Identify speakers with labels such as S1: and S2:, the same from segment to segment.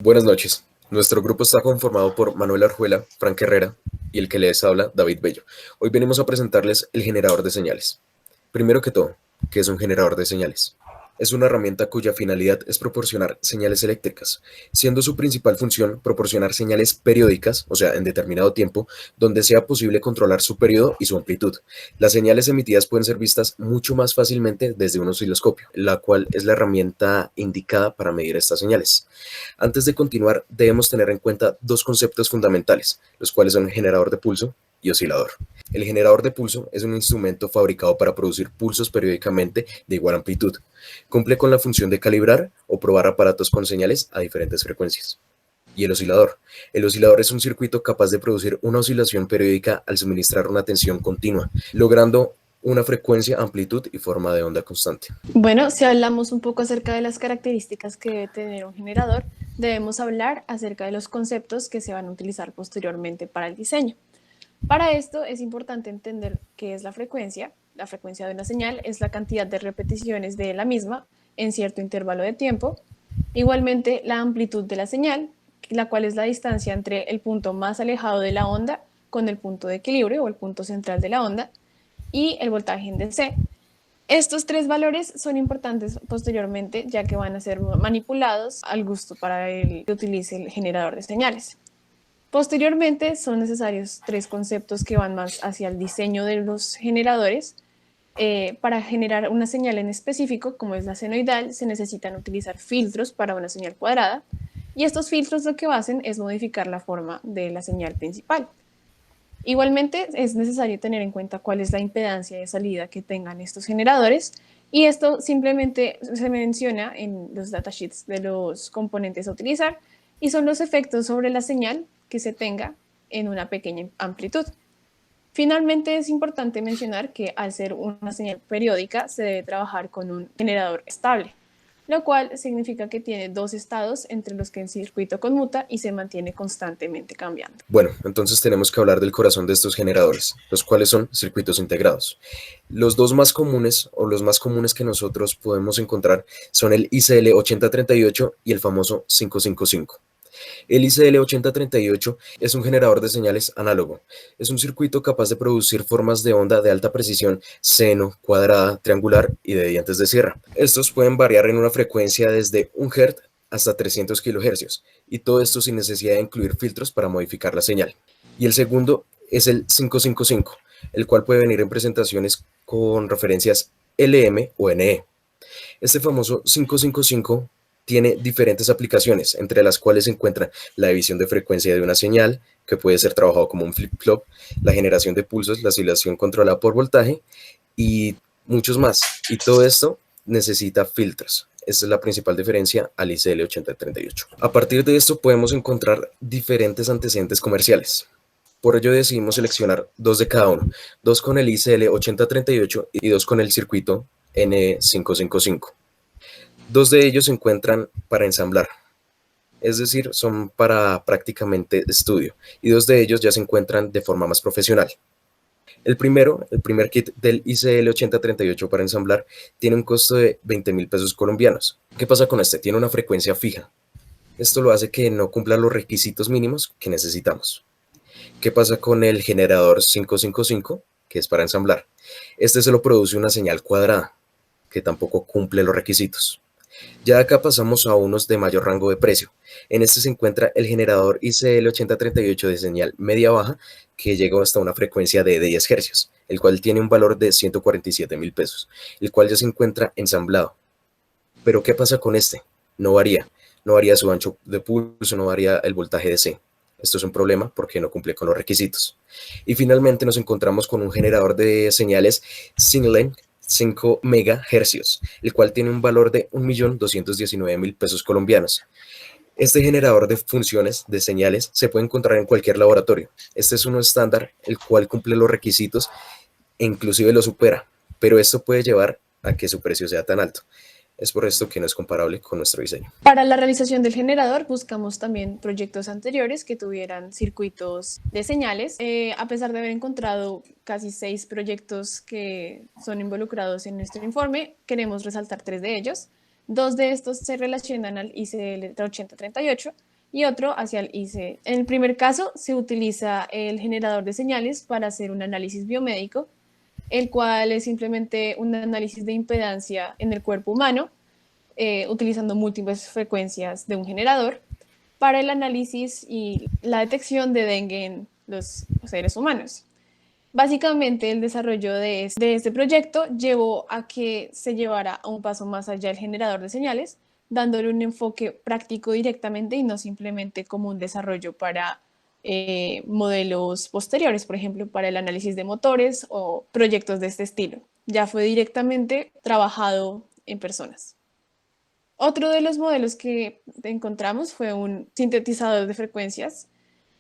S1: Buenas noches. Nuestro grupo está conformado por Manuel Arjuela, Frank Herrera y el que les habla, David Bello. Hoy venimos a presentarles el generador de señales. Primero que todo, ¿qué es un generador de señales? Es una herramienta cuya finalidad es proporcionar señales eléctricas, siendo su principal función proporcionar señales periódicas, o sea, en determinado tiempo, donde sea posible controlar su periodo y su amplitud. Las señales emitidas pueden ser vistas mucho más fácilmente desde un osciloscopio, la cual es la herramienta indicada para medir estas señales. Antes de continuar, debemos tener en cuenta dos conceptos fundamentales, los cuales son generador de pulso y oscilador. El generador de pulso es un instrumento fabricado para producir pulsos periódicamente de igual amplitud. Cumple con la función de calibrar o probar aparatos con señales a diferentes frecuencias. Y el oscilador. El oscilador es un circuito capaz de producir una oscilación periódica al suministrar una tensión continua, logrando una frecuencia, amplitud y forma de onda constante.
S2: Bueno, si hablamos un poco acerca de las características que debe tener un generador, debemos hablar acerca de los conceptos que se van a utilizar posteriormente para el diseño. Para esto es importante entender qué es la frecuencia. La frecuencia de una señal es la cantidad de repeticiones de la misma en cierto intervalo de tiempo. Igualmente, la amplitud de la señal, la cual es la distancia entre el punto más alejado de la onda con el punto de equilibrio o el punto central de la onda, y el voltaje en DC. Estos tres valores son importantes posteriormente, ya que van a ser manipulados al gusto para el que utilice el generador de señales. Posteriormente son necesarios tres conceptos que van más hacia el diseño de los generadores. Para generar una señal en específico, como es la senoidal, se necesitan utilizar filtros para una señal cuadrada, y estos filtros lo que hacen es modificar la forma de la señal principal. Igualmente es necesario tener en cuenta cuál es la impedancia de salida que tengan estos generadores, y esto simplemente se menciona en los datasheets de los componentes a utilizar, y son los efectos sobre la señal que se tenga en una pequeña amplitud. Finalmente es importante mencionar que al ser una señal periódica se debe trabajar con un generador estable, lo cual significa que tiene dos estados entre los que el circuito conmuta y se mantiene constantemente cambiando.
S1: Bueno, entonces tenemos que hablar del corazón de estos generadores, los cuales son circuitos integrados. Los dos más comunes o los más comunes que nosotros podemos encontrar son el ICL 8038 y el famoso 555. El ICL 8038 es un generador de señales análogo. Es un circuito capaz de producir formas de onda de alta precisión, seno, cuadrada, triangular y de dientes de sierra. Estos pueden variar en una frecuencia desde 1 Hz hasta 300 kHz, y todo esto sin necesidad de incluir filtros para modificar la señal. Y el segundo es el 555, el cual puede venir en presentaciones con referencias LM o NE. Este famoso 555 tiene diferentes aplicaciones, entre las cuales se encuentra la división de frecuencia de una señal, que puede ser trabajado como un flip-flop, la generación de pulsos, la oscilación controlada por voltaje y muchos más. Y todo esto necesita filtros. Esta es la principal diferencia al ICL 8038. A partir de esto podemos encontrar diferentes antecedentes comerciales. Por ello decidimos seleccionar dos de cada uno, dos con el ICL 8038 y dos con el circuito N555. Dos de ellos se encuentran para ensamblar, es decir, son para prácticamente estudio, y dos de ellos ya se encuentran de forma más profesional. El primer kit del ICL 8038 para ensamblar tiene un costo de 20.000 pesos colombianos. ¿Qué pasa con este? Tiene una frecuencia fija. Esto lo hace que no cumpla los requisitos mínimos que necesitamos. ¿Qué pasa con el generador 555, que es para ensamblar? Este solo produce una señal cuadrada, que tampoco cumple los requisitos. Ya acá pasamos a unos de mayor rango de precio. En este se encuentra el generador ICL 8038 de señal media-baja, que llega hasta una frecuencia de 10 Hz, el cual tiene un valor de 147.000 pesos, el cual ya se encuentra ensamblado. Pero ¿qué pasa con este? No varía. No varía su ancho de pulso, no varía el voltaje DC. Esto es un problema porque no cumple con los requisitos. Y finalmente nos encontramos con un generador de señales Sinlen 5 MHz, el cual tiene un valor de 1.219.000 pesos colombianos. Este generador de funciones de señales se puede encontrar en cualquier laboratorio. Este es uno estándar, el cual cumple los requisitos e inclusive lo supera, pero esto puede llevar a que su precio sea tan alto. Es por esto que no es comparable con nuestro diseño.
S2: Para la realización del generador buscamos también proyectos anteriores que tuvieran circuitos de señales. A pesar de haber encontrado casi 6 proyectos que son involucrados en nuestro informe, queremos resaltar 3 de ellos. 2 de estos se relacionan al ICL 8038 y otro hacia el IC. En el primer caso se utiliza el generador de señales para hacer un análisis biomédico, el cual es simplemente un análisis de impedancia en el cuerpo humano, utilizando múltiples frecuencias de un generador para el análisis y la detección de dengue en los seres humanos. Básicamente el desarrollo de este proyecto llevó a que se llevara a un paso más allá el generador de señales, dándole un enfoque práctico directamente y no simplemente como un desarrollo para modelos posteriores, por ejemplo, para el análisis de motores o proyectos de este estilo. Ya fue directamente trabajado en personas. Otro de los modelos que encontramos fue un sintetizador de frecuencias,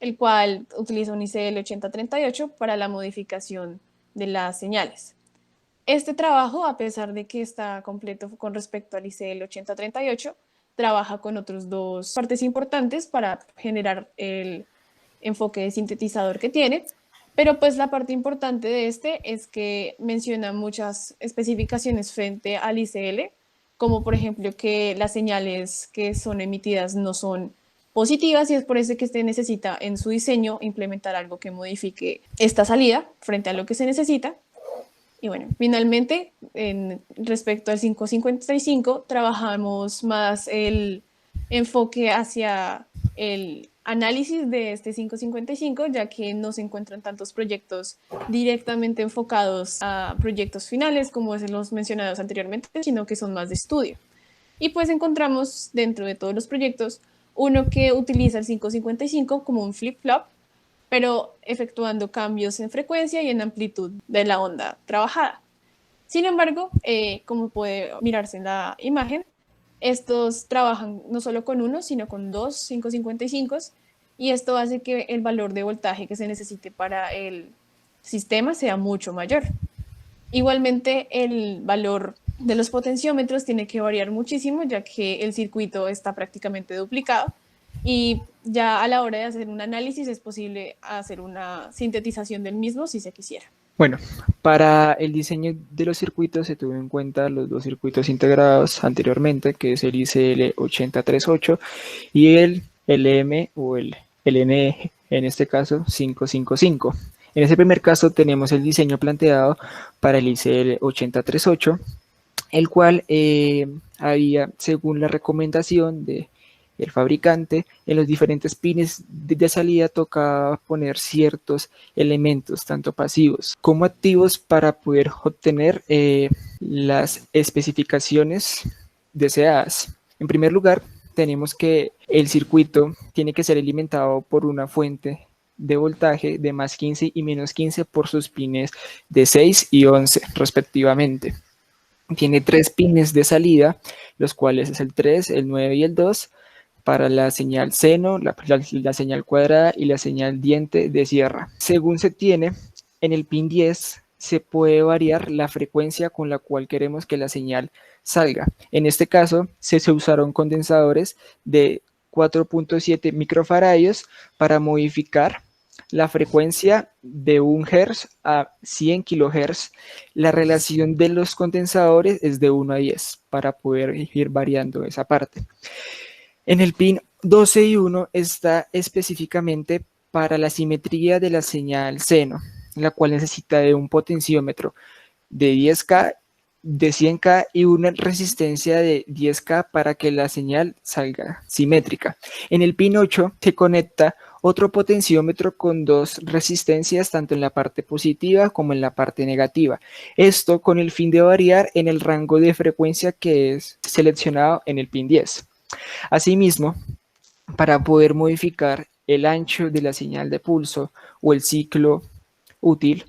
S2: el cual utiliza un ICL 8038 para la modificación de las señales. Este trabajo, a pesar de que está completo con respecto al ICL 8038, trabaja con otros dos partes importantes para generar el enfoque de sintetizador que tiene, pero pues la parte importante de este es que menciona muchas especificaciones frente al ICL, como por ejemplo que las señales que son emitidas no son positivas y es por eso que se necesita en su diseño implementar algo que modifique esta salida frente a lo que se necesita. Y bueno, finalmente, respecto al 555, trabajamos más el enfoque hacia el análisis de este 555, ya que no se encuentran tantos proyectos directamente enfocados a proyectos finales, como los mencionados anteriormente, sino que son más de estudio. Y pues encontramos dentro de todos los proyectos uno que utiliza el 555 como un flip-flop, pero efectuando cambios en frecuencia y en amplitud de la onda trabajada. Sin embargo, como puede mirarse en la imagen, estos trabajan no solo con uno, sino con dos 555 y esto hace que el valor de voltaje que se necesite para el sistema sea mucho mayor. Igualmente, el valor de los potenciómetros tiene que variar muchísimo, ya que el circuito está prácticamente duplicado y ya a la hora de hacer un análisis es posible hacer una sintetización del mismo si se quisiera.
S3: Bueno, para el diseño de los circuitos se tuvo en cuenta los dos circuitos integrados anteriormente, que es el ICL 8038 y el LM o el LNE, en este caso 555. En ese primer caso tenemos el diseño planteado para el ICL 8038, el cual había, según la recomendación del fabricante, en los diferentes pines de salida toca poner ciertos elementos, tanto pasivos como activos, para poder obtener las especificaciones deseadas. En primer lugar, tenemos que el circuito tiene que ser alimentado por una fuente de voltaje de más 15 y menos 15 por sus pines de 6 y 11 respectivamente. Tiene 3 pines de salida, los cuales es el 3, el 9 y el 2, para la señal seno, la señal cuadrada y la señal diente de sierra. Según se tiene, en el pin 10 se puede variar la frecuencia con la cual queremos que la señal salga. En este caso, se usaron condensadores de 4.7 microfaradios para modificar la frecuencia de 1 Hz a 100 kHz. La relación de los condensadores es de 1 a 10 para poder ir variando esa parte. En el pin 12 y 1 está específicamente para la simetría de la señal seno, la cual necesita de un potenciómetro de 10K, de 100K y una resistencia de 10K para que la señal salga simétrica. En el pin 8 se conecta otro potenciómetro con 2 resistencias, tanto en la parte positiva como en la parte negativa. Esto con el fin de variar en el rango de frecuencia que es seleccionado en el pin 10. Asimismo, para poder modificar el ancho de la señal de pulso o el ciclo útil,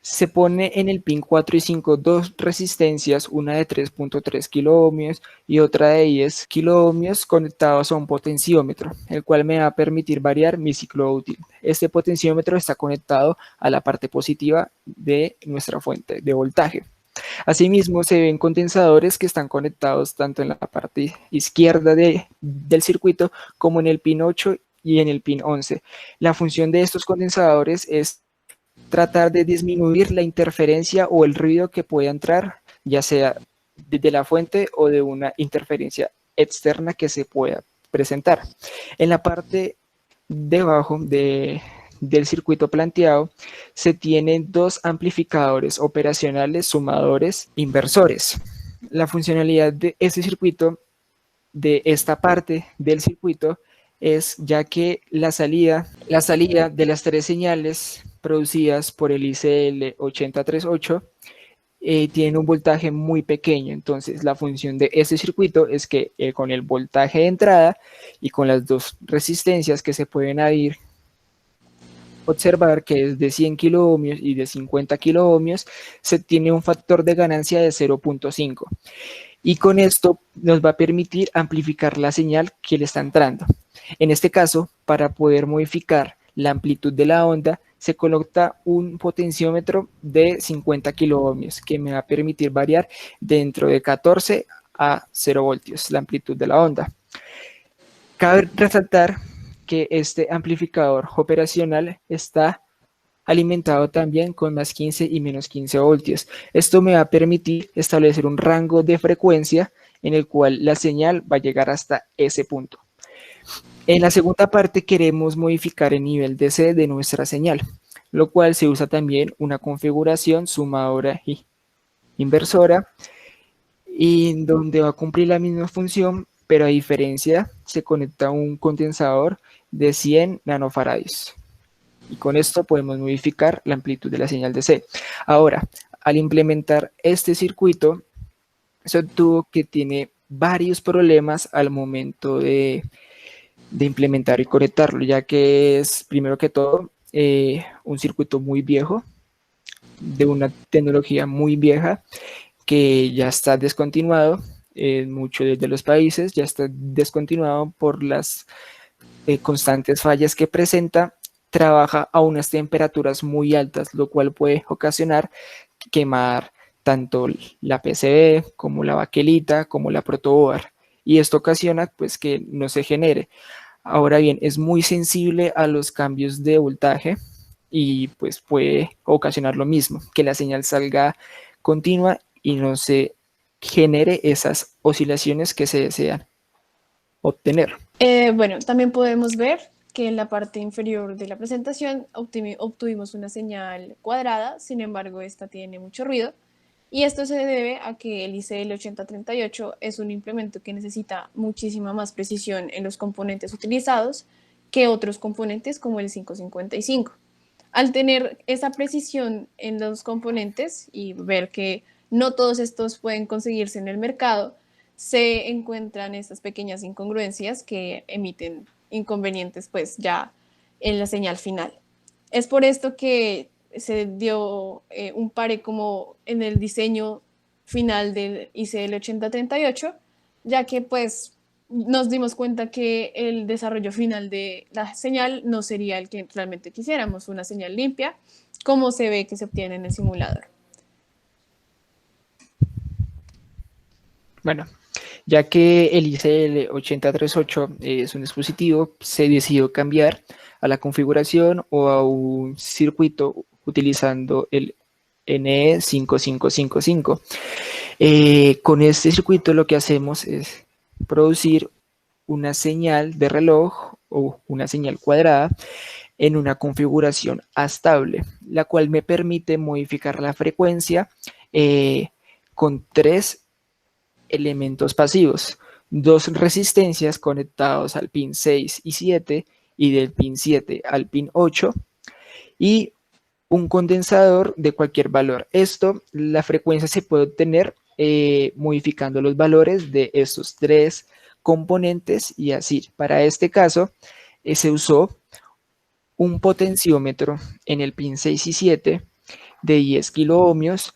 S3: se pone en el pin 4 y 5 2 resistencias, una de 3.3 kiloohmios y otra de 10 kiloohmios conectados a un potenciómetro, el cual me va a permitir variar mi ciclo útil. Este potenciómetro está conectado a la parte positiva de nuestra fuente de voltaje. Asimismo, se ven condensadores que están conectados tanto en la parte izquierda del circuito como en el pin 8 y en el pin 11. La función de estos condensadores es tratar de disminuir la interferencia o el ruido que pueda entrar, ya sea de la fuente o de una interferencia externa que se pueda presentar. En la parte debajo del circuito planteado se tienen dos amplificadores operacionales, sumadores, inversores. La funcionalidad de este circuito, de esta parte del circuito, es ya que la salida de las tres señales producidas por el ICL 838 tiene un voltaje muy pequeño. Entonces la función de este circuito es que con el voltaje de entrada y con las dos resistencias que se pueden añadir, observar que es de 100 kiloohmios y de 50 kiloohmios, se tiene un factor de ganancia de 0.5. Y con esto nos va a permitir amplificar la señal que le está entrando. En este caso, para poder modificar la amplitud de la onda, se coloca un potenciómetro de 50 kiloohmios que me va a permitir variar dentro de 14 a 0 voltios la amplitud de la onda. Cabe resaltar que este amplificador operacional está alimentado también con más 15 y menos 15 voltios. Esto me va a permitir establecer un rango de frecuencia en el cual la señal va a llegar hasta ese punto. En la segunda parte queremos modificar el nivel DC de nuestra señal, lo cual se usa también una configuración sumadora y inversora, y donde va a cumplir la misma función, pero a diferencia se conecta un condensador de 100 nanofarads. Y con esto podemos modificar la amplitud de la señal DC. Ahora, al implementar este circuito, se obtuvo que tiene varios problemas al momento de implementar y conectarlo, ya que es, primero que todo, un circuito muy viejo, de una tecnología muy vieja, que ya está descontinuado en muchos de los países, ya está descontinuado por las constantes fallas que presenta. Trabaja a unas temperaturas muy altas, lo cual puede ocasionar quemar tanto la PCB como la baquelita como la protoboard, y esto ocasiona pues que no se genere. Ahora bien, es muy sensible a los cambios de voltaje y pues puede ocasionar lo mismo, que la señal salga continua y no se genere esas oscilaciones que se desean obtener.
S2: Bueno, también podemos ver que en la parte inferior de la presentación obtuvimos una señal cuadrada, sin embargo esta tiene mucho ruido, y esto se debe a que el ICL 8038 es un implemento que necesita muchísima más precisión en los componentes utilizados que otros componentes como el 555. Al tener esa precisión en los componentes y ver que no todos estos pueden conseguirse en el mercado, se encuentran estas pequeñas incongruencias que emiten inconvenientes pues ya en la señal final. Es por esto que se dio un pare como en el diseño final del ICL 8038, ya que pues nos dimos cuenta que el desarrollo final de la señal no sería el que realmente quisiéramos, una señal limpia, como se ve que se obtiene en el simulador.
S3: Bueno, ya que el ICL 8038 es un dispositivo, se decidió cambiar a la configuración o a un circuito utilizando el NE5555. Con este circuito lo que hacemos es producir una señal de reloj o una señal cuadrada en una configuración estable, la cual me permite modificar la frecuencia con tres elementos pasivos, dos resistencias conectados al pin 6 y 7 y del pin 7 al pin 8 y un condensador de cualquier valor. Esto, la frecuencia se puede obtener modificando los valores de estos tres componentes y así. Para este caso se usó un potenciómetro en el pin 6 y 7 de 10 kiloohmios,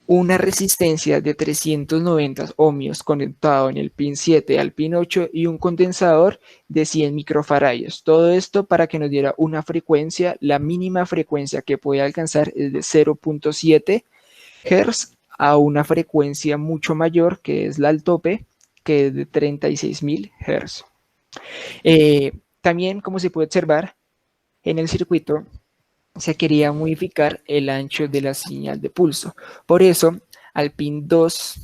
S3: una resistencia de 390 ohmios conectado en el pin 7 al pin 8 y un condensador de 100 microfarads. Todo esto para que nos diera una frecuencia, la mínima frecuencia que puede alcanzar es de 0.7 Hz a una frecuencia mucho mayor, que es la al tope, que es de 36.000 Hz. También, como se puede observar, en el circuito se quería modificar el ancho de la señal de pulso. Por eso, al pin 2,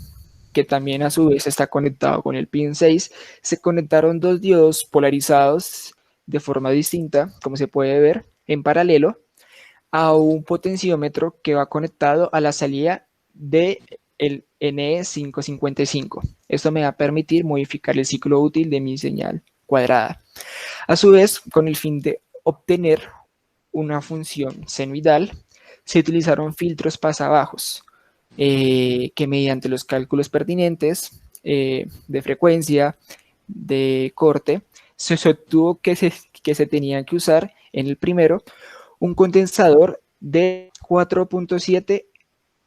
S3: que también a su vez está conectado con el pin 6, se conectaron dos diodos polarizados de forma distinta, como se puede ver, en paralelo, a un potenciómetro que va conectado a la salida del NE555. Esto me va a permitir modificar el ciclo útil de mi señal cuadrada. A su vez, con el fin de obtener una función senoidal, se utilizaron filtros pasabajos que mediante los cálculos pertinentes de frecuencia, de corte, se obtuvo que se tenían que usar en el primero un condensador de 4.7,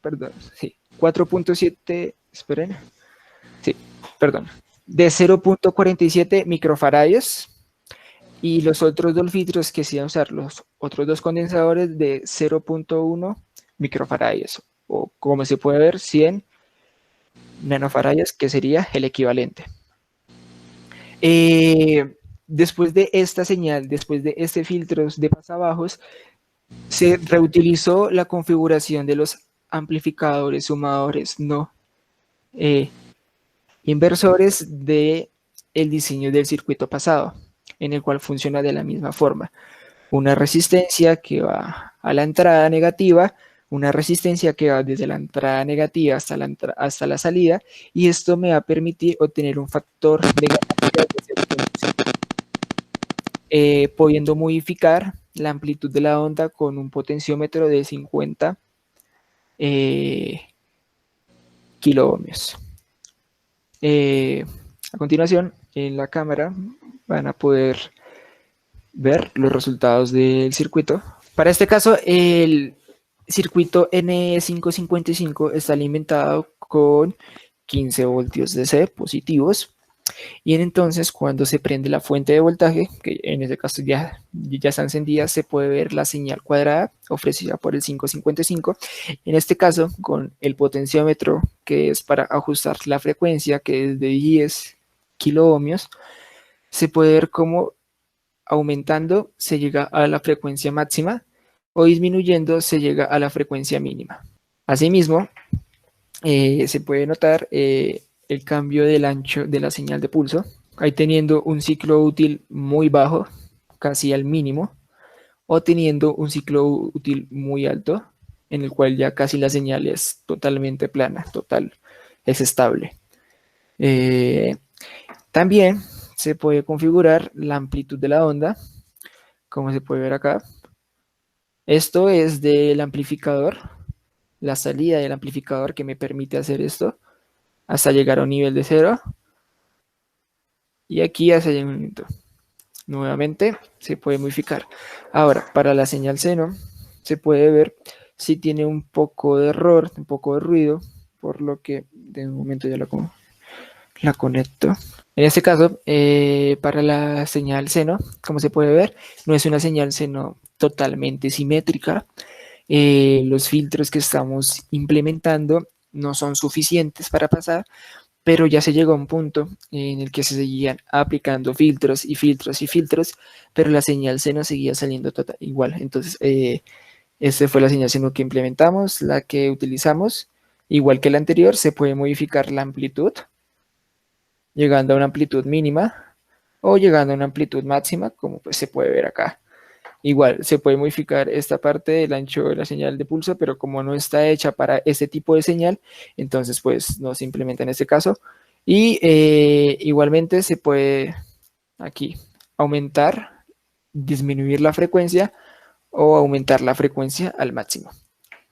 S3: perdón, sí, 4.7, esperen, sí, perdón, de 0.47 microfarads, y los otros dos filtros que se iban a usar, los otros dos condensadores de 0.1 microfarads, o como se puede ver, 100 nanofarads, que sería el equivalente. Después de esta señal, después de este filtro de pasabajos, se reutilizó la configuración de los amplificadores, sumadores, no inversores del diseño del circuito pasado, en el cual funciona de la misma forma. Una resistencia que va a la entrada negativa, una resistencia que va desde la entrada negativa hasta la salida, y esto me va a permitir obtener un factor de ganancia de 0.5, pudiendo modificar la amplitud de la onda con un potenciómetro de 50 kiloohmios. A continuación, en la cámara van a poder ver los resultados del circuito. Para este caso, el circuito NE555 está alimentado con 15 voltios DC positivos, y entonces cuando se prende la fuente de voltaje, que en este caso ya está encendida, se puede ver la señal cuadrada ofrecida por el 555. En este caso, con el potenciómetro, que es para ajustar la frecuencia, que es de 10 kiloohmios, se puede ver cómo aumentando se llega a la frecuencia máxima, o disminuyendo se llega a la frecuencia mínima. Asimismo, se puede notar el cambio del ancho de la señal de pulso, ahí teniendo un ciclo útil muy bajo, casi al mínimo, o teniendo un ciclo útil muy alto, en el cual ya casi la señal es totalmente plana, es estable. También se puede configurar la amplitud de la onda, como se puede ver acá. Esto es del amplificador, la salida del amplificador, que me permite hacer esto hasta llegar a un nivel de 0. Y aquí hace un momento. Nuevamente se puede modificar. Ahora, para la señal seno, se puede ver si tiene un poco de error, un poco de ruido, por lo que de un momento ya la conecto. En este caso, para la señal seno, como se puede ver, no es una señal seno totalmente simétrica. Los filtros que estamos implementando no son suficientes para pasar, pero ya se llegó a un punto en el que se seguían aplicando filtros y filtros y filtros, pero la señal seno seguía saliendo igual. Entonces, esta fue la señal seno que implementamos, la que utilizamos. Igual que la anterior, se puede modificar la amplitud, llegando a una amplitud mínima o llegando a una amplitud máxima, como pues se puede ver acá. Igual se puede modificar esta parte del ancho de la señal de pulso, pero como no está hecha para este tipo de señal, entonces pues no se implementa en este caso. Y igualmente se puede aquí aumentar, disminuir la frecuencia o aumentar la frecuencia al máximo.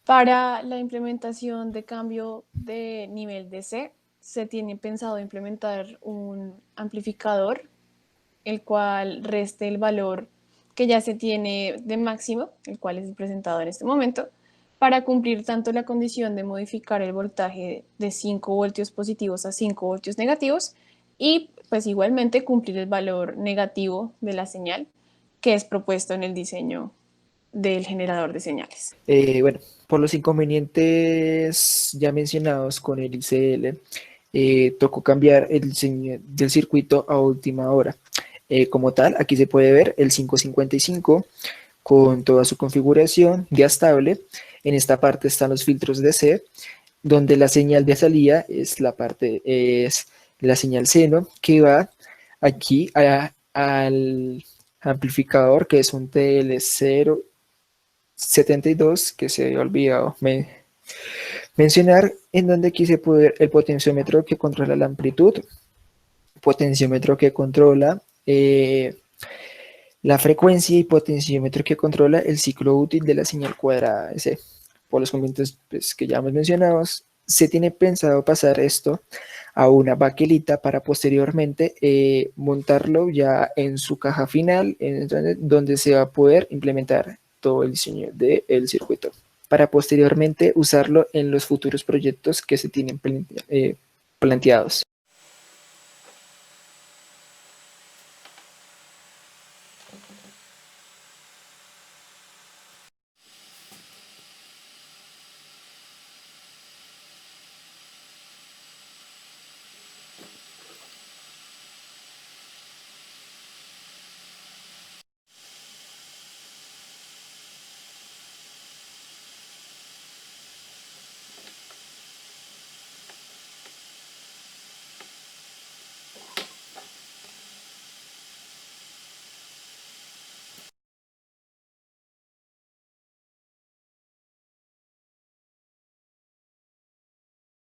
S2: Para la implementación de cambio de nivel DC, se tiene pensado implementar un amplificador, el cual reste el valor que ya se tiene de máximo, el cual es presentado en este momento, para cumplir tanto la condición de modificar el voltaje de 5 voltios positivos a 5 voltios negativos, y pues igualmente cumplir el valor negativo de la señal que es propuesto en el diseño del generador de señales.
S3: Bueno, por los inconvenientes ya mencionados con el ICL, tocó cambiar el diseño del circuito a última hora. Como tal, aquí se puede ver el 555 con toda su configuración diastable. En esta parte están los filtros DC, donde la señal de salida es la señal seno que va aquí al amplificador, que es un TL072, que se había olvidado mencionar, en donde aquí se puede ver el potenciómetro que controla la amplitud, potenciómetro que controla la frecuencia y potenciómetro que controla el ciclo útil de la señal cuadrada. Por los convenientes pues, que ya hemos mencionado, se tiene pensado pasar esto a una baquelita para posteriormente montarlo ya en su caja final, donde se va a poder implementar todo el diseño del circuito, para posteriormente usarlo en los futuros proyectos que se tienen planteados.